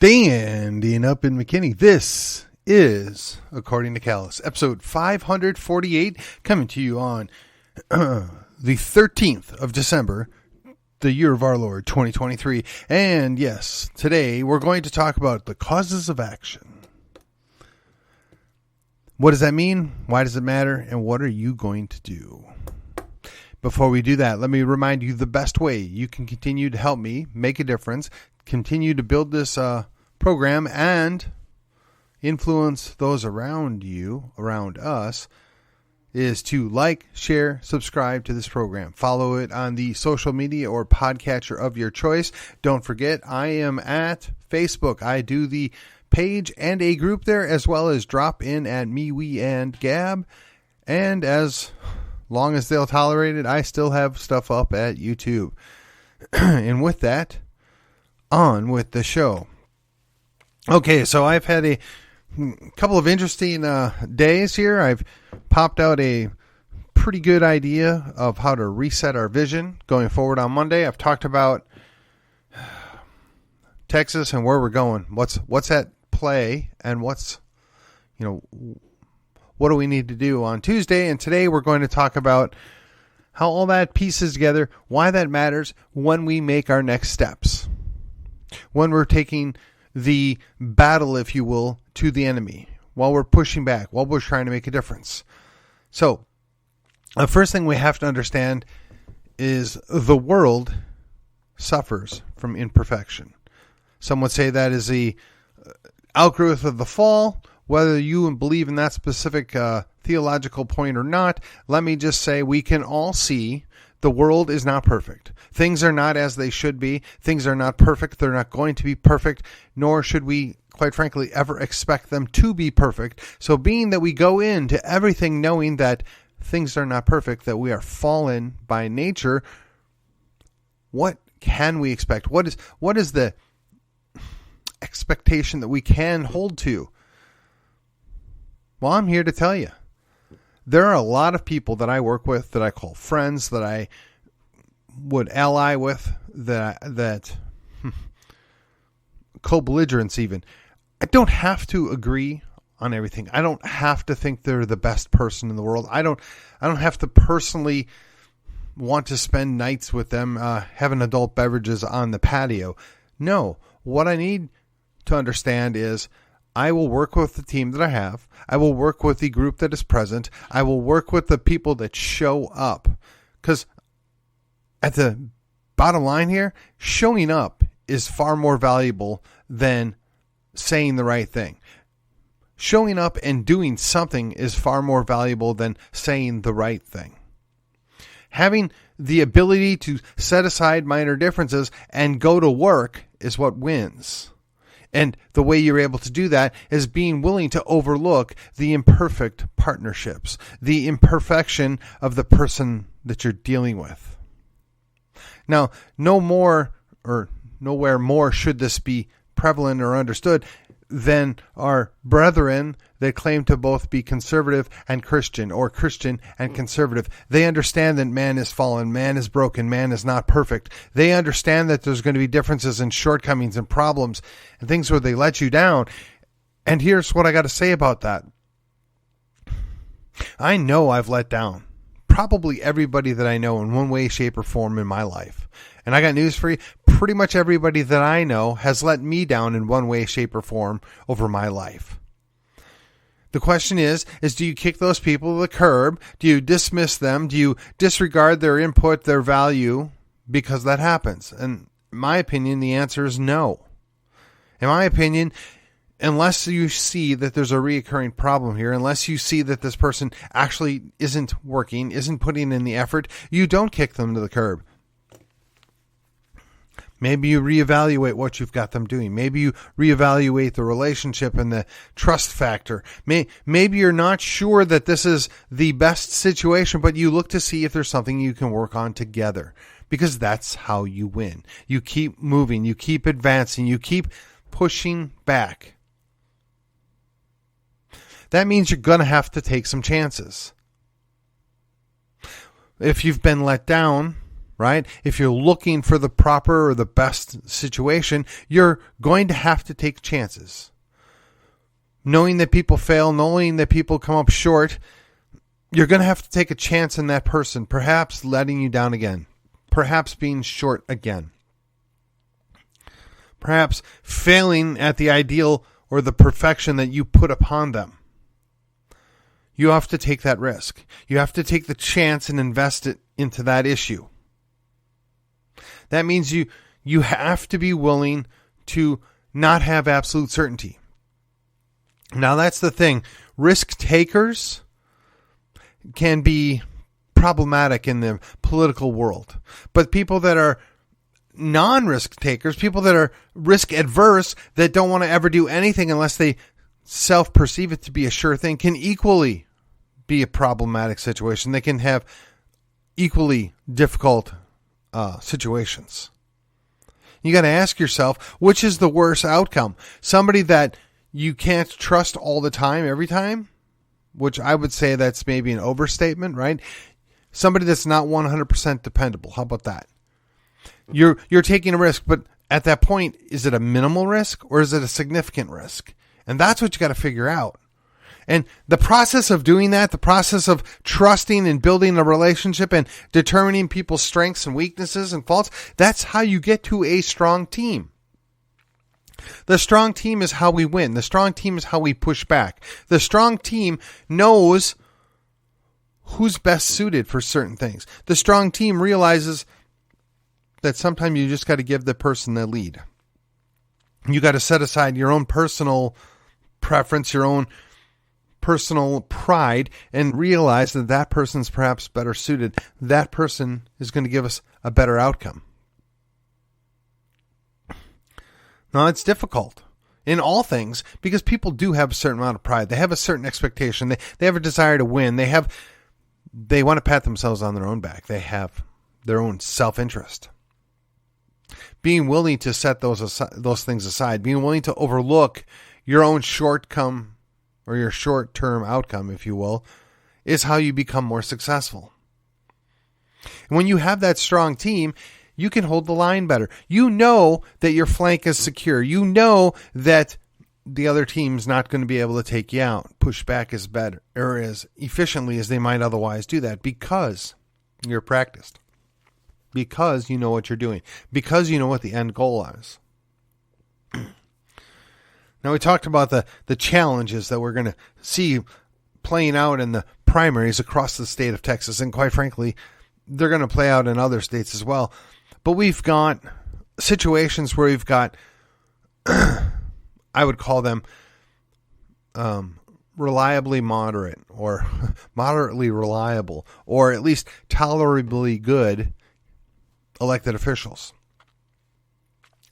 Standing up in McKinney. This is, according to Callus, episode 548, coming to you on the 13th of December, the year of our Lord, 2023. And yes, today we're going to talk about the causes of action. What does that mean? Why does it matter? And what are you going to do? Before we do that, let me remind you the best way you can continue to help me make a difference, continue to build this program, and influence those around you, around us, is to like, share, subscribe to this program. Follow it on the social media or podcatcher of your choice. Don't forget, I am at Facebook. I do the page and a group there, as well as drop in at MeWe and Gab. And as long as they'll tolerate it, I still have stuff up at YouTube. And with that, on with the show. Okay, so I've had a couple of interesting days here. I've popped out a pretty good idea of how to reset our vision going forward on Monday. I've talked about Texas and where we're going. What's at play and what do we need to do on Tuesday? And today we're going to talk about how all that pieces together, why that matters when we make our next steps. When we're taking the battle, if you will, to the enemy, while we're pushing back, while we're trying to make a difference. So, the first thing we have to understand is the world suffers from imperfection. Some would say that is the outgrowth of the fall. Whether you believe in that specific theological point or not, let me just say we can all see the world is not perfect. Things are not as they should be. Things are not perfect. They're not going to be perfect, nor should we, quite frankly, ever expect them to be perfect. So being that we go into everything knowing that things are not perfect, that we are fallen by nature, what can we expect? What is the expectation that we can hold to? Well, I'm here to tell you. There are a lot of people that I work with, that I call friends, that I would ally with, that co-belligerents even. I don't have to agree on everything. I don't have to think they're the best person in the world. I don't have to personally want to spend nights with them having adult beverages on the patio. No, what I need to understand is I will work with the team that I have. I will work with the group that is present. I will work with the people that show up. Because at the bottom line here, showing up is far more valuable than saying the right thing. Showing up and doing something is far more valuable than saying the right thing. Having the ability to set aside minor differences and go to work is what wins. And the way you're able to do that is being willing to overlook the imperfect partnerships, the imperfection of the person that you're dealing with. Now, nowhere more should this be prevalent or understood than our brethren that claim to both be conservative and Christian, or Christian and conservative. They understand that man is fallen, man is broken, man is not perfect. They understand that there's going to be differences and shortcomings and problems and things where they let you down. And here's what I got to say about that. I know I've let down probably everybody that I know in one way, shape, or form in my life. And I got news for you. Pretty much everybody that I know has let me down in one way, shape, or form over my life. The question is do you kick those people to the curb? Do you dismiss them? Do you disregard their input, their value? Because that happens. And in my opinion, the answer is no. In my opinion, unless you see that there's a reoccurring problem here, unless you see that this person actually isn't working, isn't putting in the effort, you don't kick them to the curb. Maybe you reevaluate what you've got them doing. Maybe you reevaluate the relationship and the trust factor. Maybe you're not sure that this is the best situation, but you look to see if there's something you can work on together, because that's how you win. You keep moving, you keep advancing, you keep pushing back. That means you're going to have to take some chances. If you've been let down, right? If you're looking for the proper or the best situation, you're going to have to take chances. Knowing that people fail, knowing that people come up short, you're going to have to take a chance in that person, perhaps letting you down again, perhaps being short again, perhaps failing at the ideal or the perfection that you put upon them. You have to take that risk. You have to take the chance and invest it into that issue. That means you have to be willing to not have absolute certainty. Now, that's the thing. Risk takers can be problematic in the political world. But people that are non-risk takers, people that are risk adverse, that don't want to ever do anything unless they self-perceive it to be a sure thing, can equally be a problematic situation. They can have equally difficult situations. You got to ask yourself, which is the worst outcome? Somebody that you can't trust all the time, every time, which I would say that's maybe an overstatement, right? Somebody that's not 100% dependable. How about that? You're taking a risk, but at that point, is it a minimal risk or is it a significant risk? And that's what you got to figure out. And the process of doing that, the process of trusting and building a relationship and determining people's strengths and weaknesses and faults, that's how you get to a strong team. The strong team is how we win. The strong team is how we push back. The strong team knows who's best suited for certain things. The strong team realizes that sometimes you just got to give the person the lead. You got to set aside your own personal preference, your own personal pride, and realize that that person's perhaps better suited. That person is going to give us a better outcome. Now, it's difficult in all things because people do have a certain amount of pride. They have a certain expectation. They have a desire to win. They want to pat themselves on their own back. They have their own self-interest. Being willing to set those things aside, being willing to overlook your own shortcome or your short-term outcome, if you will, is how you become more successful. And when you have that strong team, you can hold the line better. You know that your flank is secure. You know that the other team's not going to be able to take you out, push back as better or as efficiently as they might otherwise do that because you're practiced, because you know what you're doing, because you know what the end goal is. Now, we talked about the challenges that we're going to see playing out in the primaries across the state of Texas, and quite frankly, they're going to play out in other states as well. But we've got situations where we've got, I would call them reliably moderate or moderately reliable or at least tolerably good elected officials.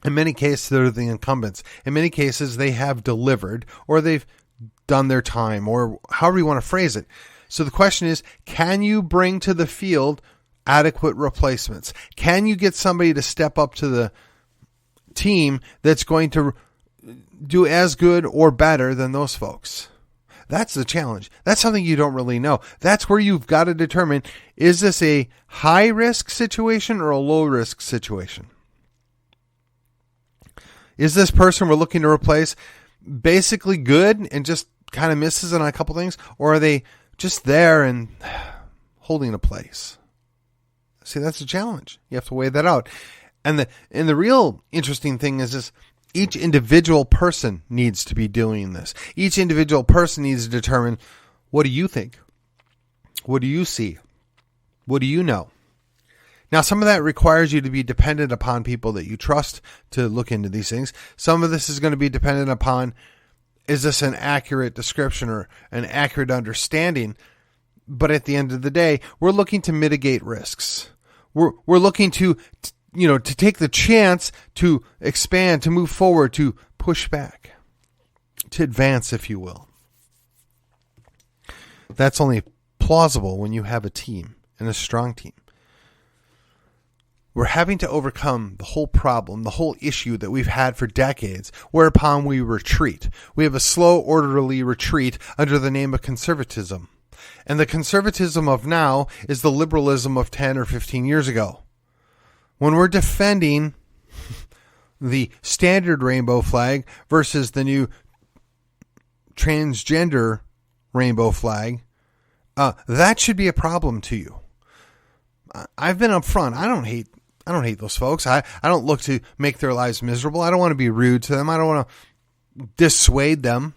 In many cases, they're the incumbents. In many cases, they have delivered or they've done their time or however you want to phrase it. So the question is, can you bring to the field adequate replacements? Can you get somebody to step up to the team that's going to do as good or better than those folks? That's the challenge. That's something you don't really know. That's where you've got to determine, is this a high-risk situation or a low-risk situation? Is this person we're looking to replace basically good and just kind of misses on a couple things? Or are they just there and holding a place? See, that's a challenge. You have to weigh that out. And the real interesting thing is this: each individual person needs to be doing this. Each individual person needs to determine, what do you think? What do you see? What do you know? Now, some of that requires you to be dependent upon people that you trust to look into these things. Some of this is going to be dependent upon, is this an accurate description or an accurate understanding? But at the end of the day, we're looking to mitigate risks. We're looking to take the chance to expand, to move forward, to push back, to advance, if you will. That's only plausible when you have a team and a strong team. We're having to overcome the whole problem, the whole issue that we've had for decades, whereupon we retreat. We have a slow, orderly retreat under the name of conservatism. And the conservatism of now is the liberalism of 10 or 15 years ago. when we're defending the standard rainbow flag versus the new transgender rainbow flag, that should be a problem to you. I've been upfront. I don't hate those folks. I don't look to make their lives miserable. I don't want to be rude to them. I don't want to dissuade them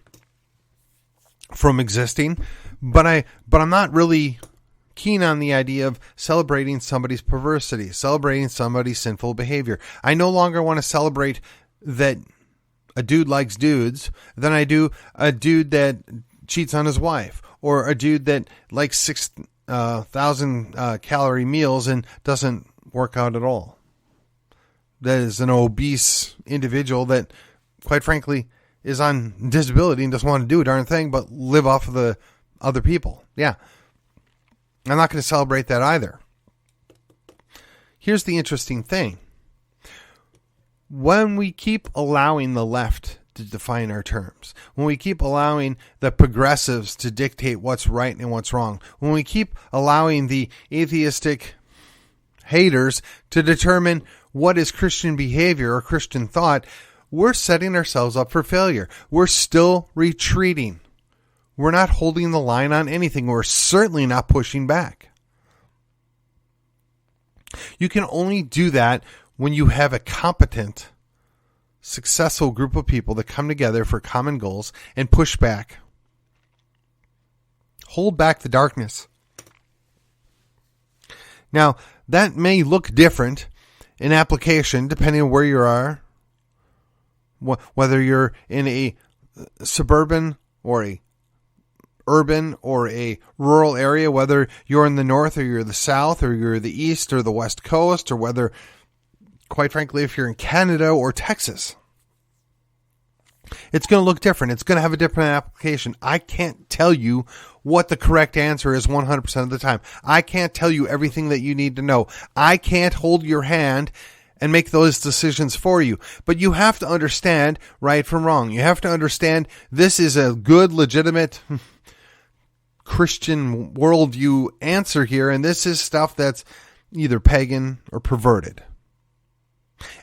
from existing. But I'm not really keen on the idea of celebrating somebody's perversity, celebrating somebody's sinful behavior. I no longer want to celebrate that a dude likes dudes than I do a dude that cheats on his wife, or a dude that likes 6,000 calorie meals and doesn't work out at all. That is an obese individual that, quite frankly, is on disability and doesn't want to do a darn thing but live off of the other people. Yeah. I'm not going to celebrate that either. Here's the interesting thing. When we keep allowing the left to define our terms, when we keep allowing the progressives to dictate what's right and what's wrong, when we keep allowing the atheistic haters to determine what is Christian behavior or Christian thought, we're setting ourselves up for failure. We're still retreating. We're not holding the line on anything. We're certainly not pushing back. You can only do that when you have a competent, successful group of people that come together for common goals and push back. Hold back the darkness. Now, that may look different in application depending on where you are, whether you're in a suburban or a urban or a rural area, whether you're in the north or you're the south or you're the east or the west coast, or whether, quite frankly, if you're in Canada or Texas. It's going to look different. It's going to have a different application. I can't tell you what the correct answer is 100% of the time. I can't tell you everything that you need to know. I can't hold your hand and make those decisions for you. But you have to understand right from wrong. You have to understand this is a good, legitimate Christian worldview answer here, and this is stuff that's either pagan or perverted.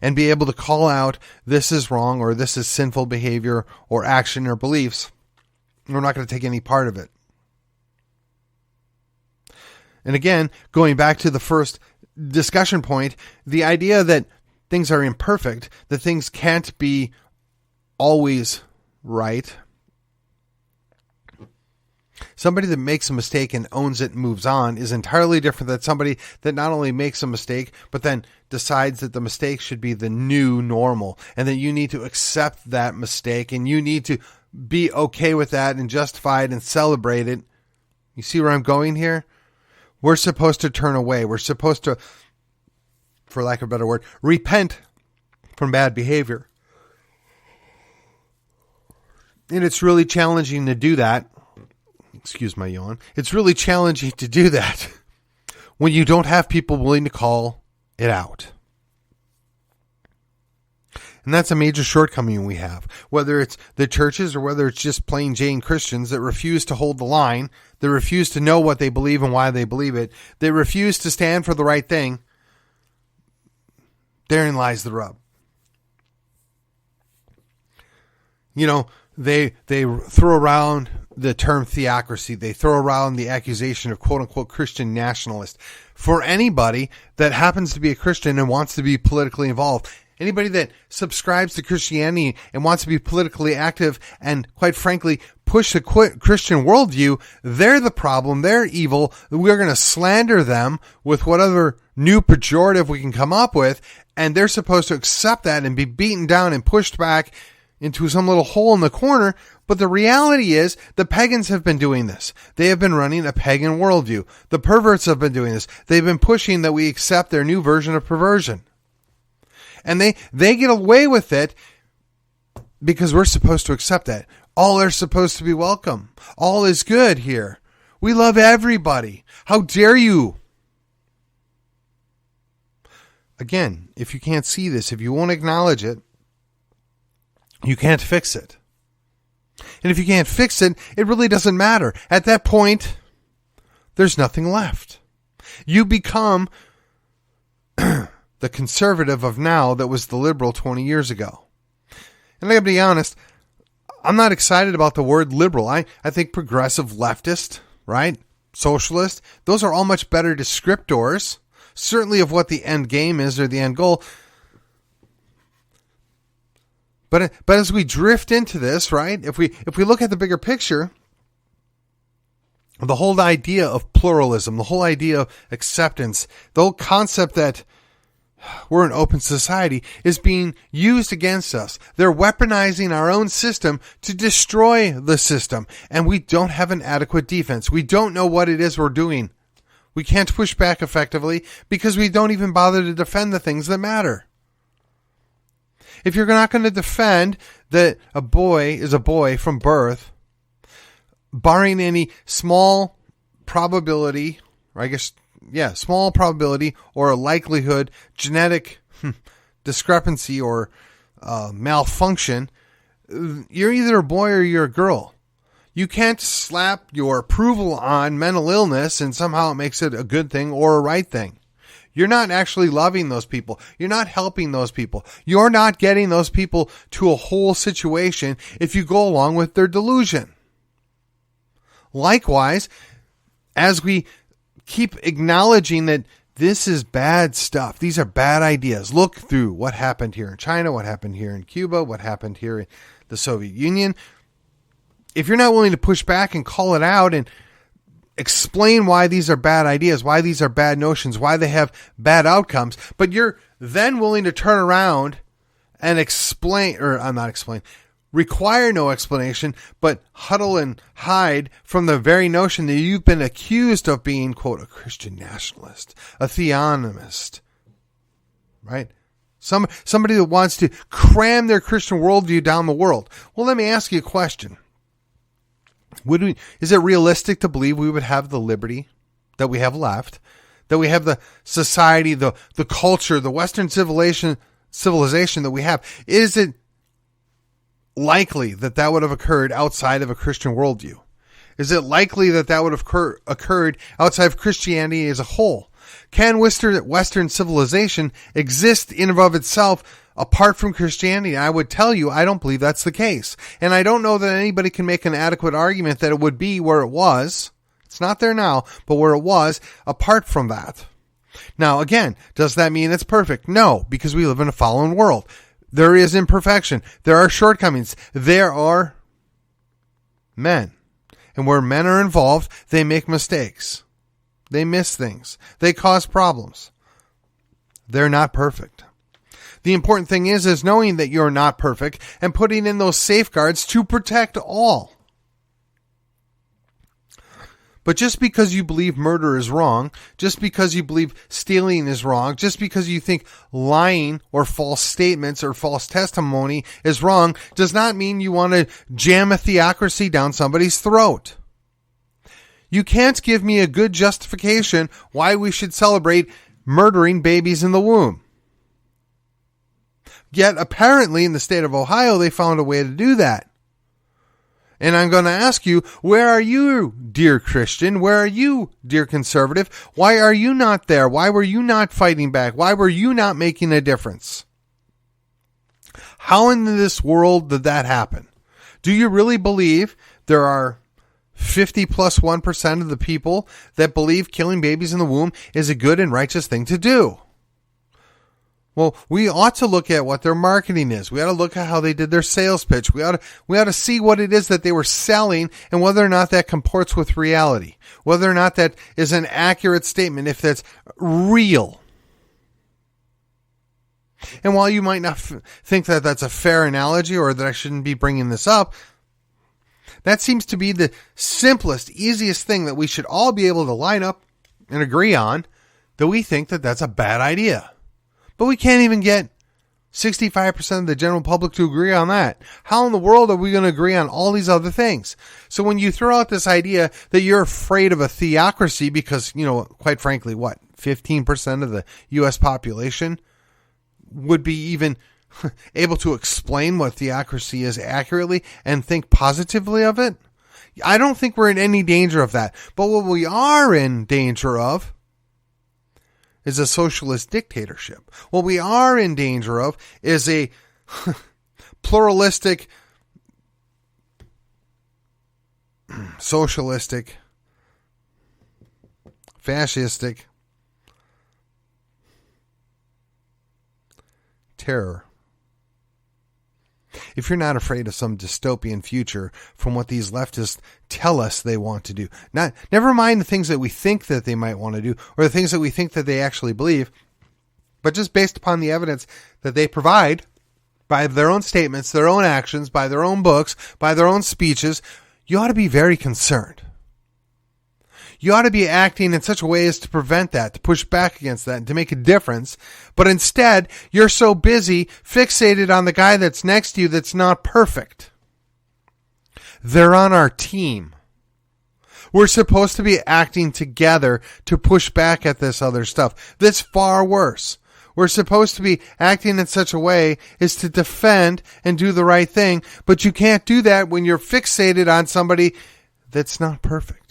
And be able to call out this is wrong or this is sinful behavior or action or beliefs. We're not going to take any part of it. And again, going back to the first discussion point, the idea that things are imperfect, that things can't be always right. Somebody that makes a mistake and owns it and moves on is entirely different than somebody that not only makes a mistake, but then decides that the mistake should be the new normal and that you need to accept that mistake and you need to be okay with that and justify it and celebrate it. You see where I'm going here? We're supposed to turn away. We're supposed to, for lack of a better word, repent from bad behavior. And it's really challenging to do that. Excuse my yawn. It's really challenging to do that when you don't have people willing to call it out. And that's a major shortcoming we have. Whether it's the churches or whether it's just plain Jane Christians that refuse to hold the line, that refuse to know what they believe and why they believe it, they refuse to stand for the right thing, therein lies the rub. You know, they throw around the term theocracy. They throw around the accusation of quote-unquote Christian nationalist. For anybody that happens to be a Christian and wants to be politically involved, anybody that subscribes to Christianity and wants to be politically active and, quite frankly, push the Christian worldview, they're the problem. They're evil. We're going to slander them with whatever new pejorative we can come up with, and they're supposed to accept that and be beaten down and pushed back into some little hole in the corner. But the reality is the pagans have been doing this. They have been running a pagan worldview. The perverts have been doing this. They've been pushing that we accept their new version of perversion. And they get away with it because we're supposed to accept that. All are supposed to be welcome. All is good here. We love everybody. How dare you? Again, if you can't see this, if you won't acknowledge it, you can't fix it. And if you can't fix it, it really doesn't matter. At that point, there's nothing left. You become the conservative of now that was the liberal 20 years ago. And I gotta be honest, I'm not excited about the word liberal. I think progressive, leftist, right? Socialist, those are all much better descriptors, certainly of what the end game is or the end goal. But as we drift into this, right? If we look at the bigger picture, the whole idea of pluralism, the whole idea of acceptance, the whole concept that we're an open society is being used against us. They're weaponizing our own system to destroy the system. And we don't have an adequate defense. We don't know what it is we're doing. We can't push back effectively because we don't even bother to defend the things that matter. If you're not going to defend that a boy is a boy from birth, barring any small probability, or I guess, small probability or a likelihood, genetic discrepancy or malfunction, you're either a boy or you're a girl. You can't slap your approval on mental illness and somehow it makes it a good thing or a right thing. You're not actually loving those people. You're not helping those people. You're not getting those people to a whole situation if you go along with their delusion. Likewise, as we keep acknowledging that this is bad stuff, these are bad ideas. Look through what happened here in China, what happened here in Cuba, what happened here in the Soviet Union. If you're not willing to push back and call it out and explain why these are bad ideas, why these are bad notions, why they have bad outcomes, but you're then willing to turn around and require no explanation, but huddle and hide from the very notion that you've been accused of being, quote, a Christian nationalist, a theonomist, right? Somebody that wants to cram their Christian worldview down the world. Well, let me ask you a question. Is it realistic to believe we would have the liberty that we have left, that we have the society, the culture, the Western civilization that we have? Is it likely that would have occurred outside of a Christian worldview? Is it likely that would have occurred outside of Christianity as a whole? Can Western civilization exist in and of itself apart from Christianity? I would tell you, I don't believe that's the case. And I don't know that anybody can make an adequate argument that it would be where it was. It's not there now, but where it was apart from that. Now, again, does that mean it's perfect? No, because we live in a fallen world. There is imperfection. There are shortcomings. There are men. And where men are involved, they make mistakes. They miss things. They cause problems. They're not perfect. The important thing is knowing that you're not perfect and putting in those safeguards to protect all. But just because you believe murder is wrong, just because you believe stealing is wrong, just because you think lying or false statements or false testimony is wrong, does not mean you want to jam a theocracy down somebody's throat. You can't give me a good justification why we should celebrate murdering babies in the womb. Yet apparently in the state of Ohio, they found a way to do that. And I'm going to ask you, where are you, dear Christian? Where are you, dear conservative? Why are you not there? Why were you not fighting back? Why were you not making a difference? How in this world did that happen? Do you really believe there are 50 plus 1% of the people that believe killing babies in the womb is a good and righteous thing to do? Well, we ought to look at what their marketing is. We ought to look at how they did their sales pitch. We ought to see what it is that they were selling and whether or not that comports with reality, whether or not that is an accurate statement, if that's real. And while you might not think that that's a fair analogy or that I shouldn't be bringing this up, that seems to be the simplest, easiest thing that we should all be able to line up and agree on, that we think that that's a bad idea. But we can't even get 65% of the general public to agree on that. How in the world are we going to agree on all these other things? So when you throw out this idea that you're afraid of a theocracy because, quite frankly, 15% of the U.S. population would be even able to explain what theocracy is accurately and think positively of it? I don't think we're in any danger of that. But what we are in danger of is a socialist dictatorship. What we are in danger of is a pluralistic, socialistic, fascistic terror. If you're not afraid of some dystopian future from what these leftists tell us they want to do, never mind the things that we think that they might want to do or the things that we think that they actually believe, but just based upon the evidence that they provide by their own statements, their own actions, by their own books, by their own speeches, you ought to be very concerned. You ought to be acting in such a way as to prevent that, to push back against that, and to make a difference. But instead, you're so busy, fixated on the guy that's next to you that's not perfect. They're on our team. We're supposed to be acting together to push back at this other stuff. That's far worse. We're supposed to be acting in such a way as to defend and do the right thing, but you can't do that when you're fixated on somebody that's not perfect.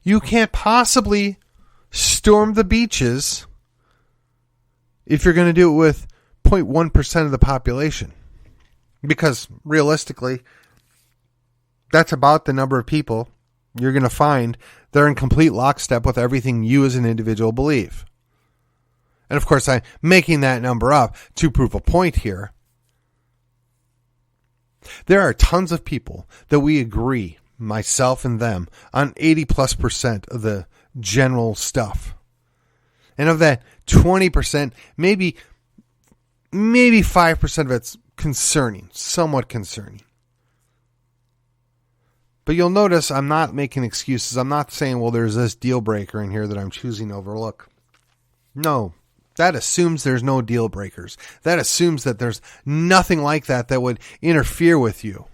You can't possibly storm the beaches if you're going to do it with 0.1% of the population. Because realistically, that's about the number of people you're going to find they're in complete lockstep with everything you as an individual believe. And of course, I'm making that number up to prove a point here. There are tons of people that we agree, myself and them, on 80+% of the general stuff. And of that 20%, maybe 5% of it's concerning, somewhat concerning. But you'll notice I'm not making excuses. I'm not saying, well, there's this deal breaker in here that I'm choosing to overlook. No, that assumes there's no deal breakers. That assumes that there's nothing like that that would interfere with you.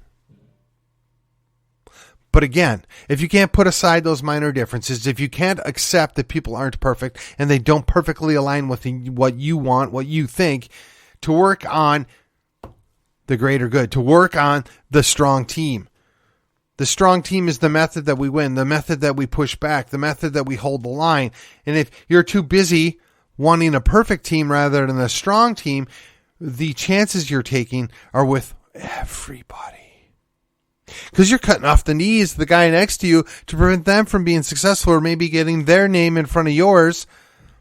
But again, if you can't put aside those minor differences, if you can't accept that people aren't perfect and they don't perfectly align with what you want, what you think, to work on the greater good, to work on the strong team. The strong team is the method that we win, the method that we push back, the method that we hold the line. And if you're too busy wanting a perfect team rather than a strong team, the chances you're taking are with everybody. Because you're cutting off the knees of the guy next to you to prevent them from being successful or maybe getting their name in front of yours.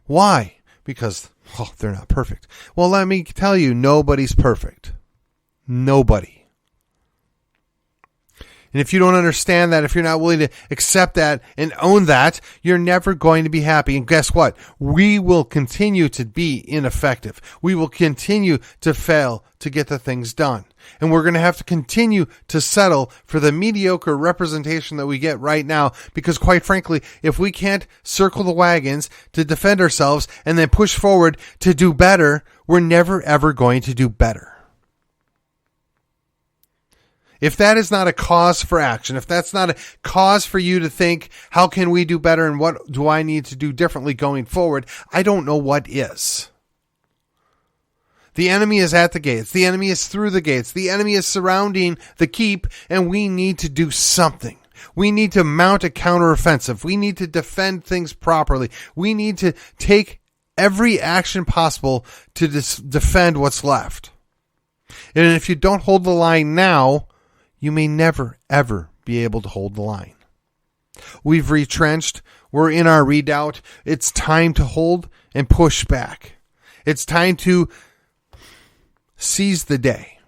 Why? Because, they're not perfect. Well, let me tell you, nobody's perfect. Nobody. And if you don't understand that, if you're not willing to accept that and own that, you're never going to be happy. And guess what? We will continue to be ineffective. We will continue to fail to get the things done. And we're going to have to continue to settle for the mediocre representation that we get right now. Because quite frankly, if we can't circle the wagons to defend ourselves and then push forward to do better, we're never ever going to do better. If that is not a cause for action, if that's not a cause for you to think, how can we do better and what do I need to do differently going forward, I don't know what is. The enemy is at the gates. The enemy is through the gates. The enemy is surrounding the keep, and we need to do something. We need to mount a counteroffensive. We need to defend things properly. We need to take every action possible to defend what's left. And if you don't hold the line now, you may never, ever be able to hold the line. We've retrenched. We're in our redoubt. It's time to hold and push back. It's time to seize the day.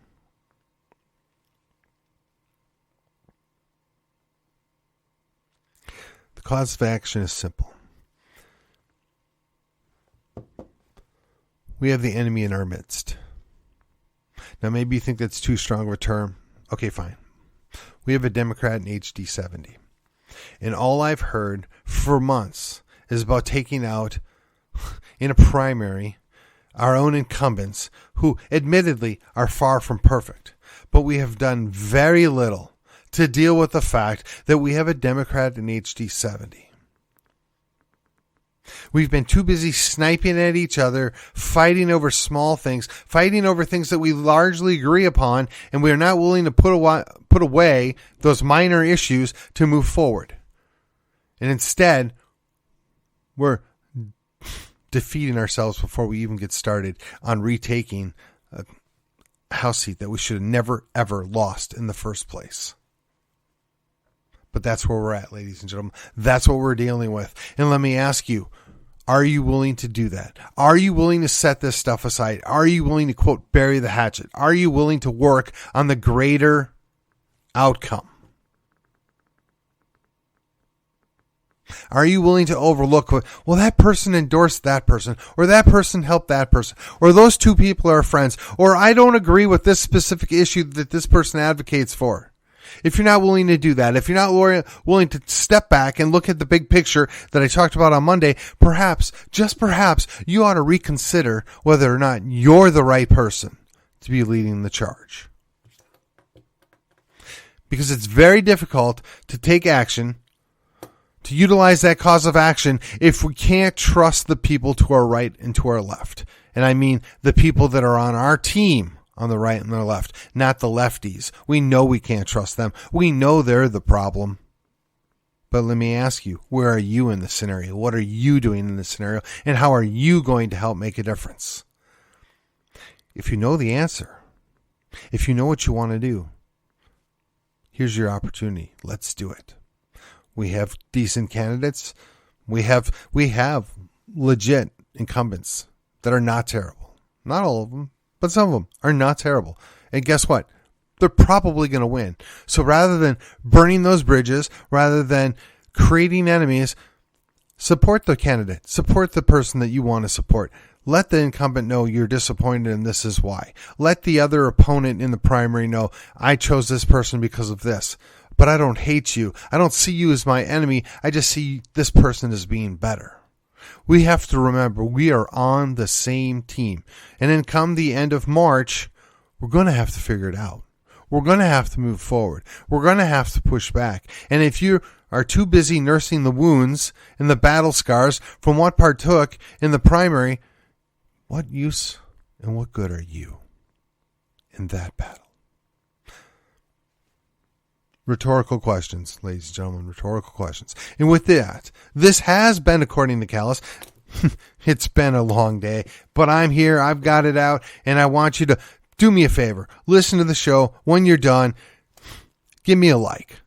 The cause of action is simple. We have the enemy in our midst. Now, maybe you think that's too strong of a term. Okay, fine. We have a Democrat in HD 70. And all I've heard for months is about taking out, in a primary, our own incumbents, who admittedly are far from perfect. But we have done very little to deal with the fact that we have a Democrat in HD 70. We've been too busy sniping at each other, fighting over small things, fighting over things that we largely agree upon, and we are not willing to put away those minor issues to move forward. And instead, we're defeating ourselves before we even get started on retaking a house seat that we should have never, ever lost in the first place. But that's where we're at, ladies and gentlemen. That's what we're dealing with. And let me ask you, are you willing to do that? Are you willing to set this stuff aside? Are you willing to, quote, bury the hatchet? Are you willing to work on the greater outcome? Are you willing to overlook, well, that person endorsed that person, or that person helped that person, or those two people are friends, or I don't agree with this specific issue that this person advocates for? If you're not willing to do that, if you're not willing to step back and look at the big picture that I talked about on Monday, perhaps, just perhaps, you ought to reconsider whether or not you're the right person to be leading the charge. Because it's very difficult to take action, to utilize that cause of action, if we can't trust the people to our right and to our left. And I mean the people that are on our team on the right and the left, not the lefties. We know we can't trust them. We know they're the problem. But let me ask you, where are you in this scenario? What are you doing in this scenario? And how are you going to help make a difference? If you know the answer, if you know what you want to do, here's your opportunity. Let's do it. We have decent candidates. We have legit incumbents that are not terrible. Not all of them, but some of them are not terrible. And guess what? They're probably going to win. So rather than burning those bridges, rather than creating enemies, support the candidate. Support the person that you want to support. Let the incumbent know you're disappointed and this is why. Let the other opponent in the primary know, I chose this person because of this. But I don't hate you. I don't see you as my enemy. I just see this person as being better. We have to remember we are on the same team. And then come the end of March, we're going to have to figure it out. We're going to have to move forward. We're going to have to push back. And if you are too busy nursing the wounds and the battle scars from what partook in the primary, what use and what good are you in that battle? Rhetorical questions, ladies and gentlemen, rhetorical questions. And with that, this has been According to Callus. It's been a long day, but I'm here. I've got it out, and I want you to do me a favor. Listen to the show. When you're done, give me a like,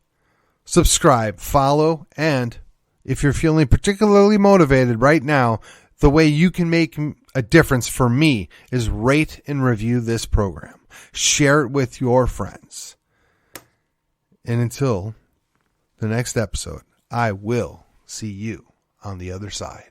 subscribe, follow, and if you're feeling particularly motivated right now, the way you can make a difference for me is rate and review this program. Share it with your friends. And until the next episode, I will see you on the other side.